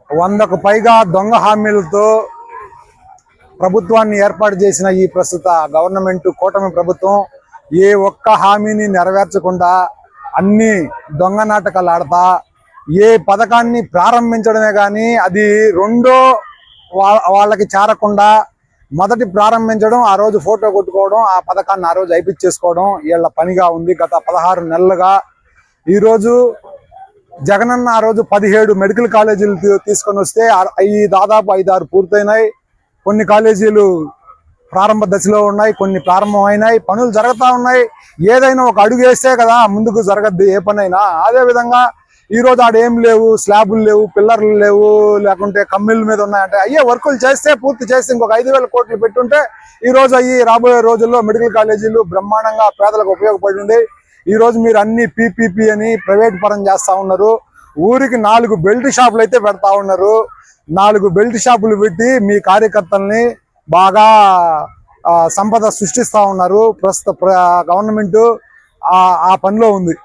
100కు పైగా దొంగ హామీలతో ప్రభుత్వాన్ని ఏర్పాటు చేసిన ఈ ప్రస్తుత గవర్నమెంట్ కూటమి ప్రభుత్వం ఏ ఒక్క హామీని నెరవేర్చకుండా అన్ని దొంగ నాటకాలు ఆడతా ఏ పథకాన్ని ప్రారంభించడమే కానీ అది రెండో వాళ్ళకి చేరకుండా మొదటి ప్రారంభించడం, ఆ రోజు ఫోటో కొట్టుకోవడం, ఆ పథకాన్ని ఆ రోజు అయిపించేసుకోవడం వీళ్ళ పనిగా ఉంది. గత 16 నెలలుగా ఈరోజు జగనన్న ఆ రోజు 17 మెడికల్ కాలేజీలు తీసుకొని వస్తే అవి దాదాపు 5-6 పూర్తయినాయి. కొన్ని కాలేజీలు ప్రారంభ దశలో ఉన్నాయి, కొన్ని ప్రారంభమైనాయి, పనులు జరుగుతూ ఉన్నాయి. ఏదైనా ఒక అడుగు వేస్తే కదా ముందుకు జరగద్దు ఏ పనైనా. అదేవిధంగా ఈరోజు ఆడేం లేవు, స్లాబులు లేవు, పిల్లర్లు లేవు, లేకుంటే కమ్మిళ్ళ మీద ఉన్నాయంటే అయ్యే వర్కులు చేస్తే పూర్తి చేస్తే ఇంకొక 5,000 కోట్లు పెట్టుంటే ఈరోజు అయ్యి రాబోయే రోజుల్లో మెడికల్ కాలేజీలు బ్రహ్మాండంగా పేదలకు ఉపయోగపడి ఈరోజు మీరు అన్ని పీపీపీ అని ప్రైవేట్ పరం చేస్తూ ఉన్నారు. ఊరికి 4 బెల్ట్ షాపులు అయితే పెడతా ఉన్నారు. 4 బెల్ట్ షాపులు పెట్టి మీ కార్యకర్తల్ని బాగా సంపద సృష్టిస్తూ ఉన్నారు. ప్రస్తుత గవర్నమెంట్ ఆ పనిలో ఉంది.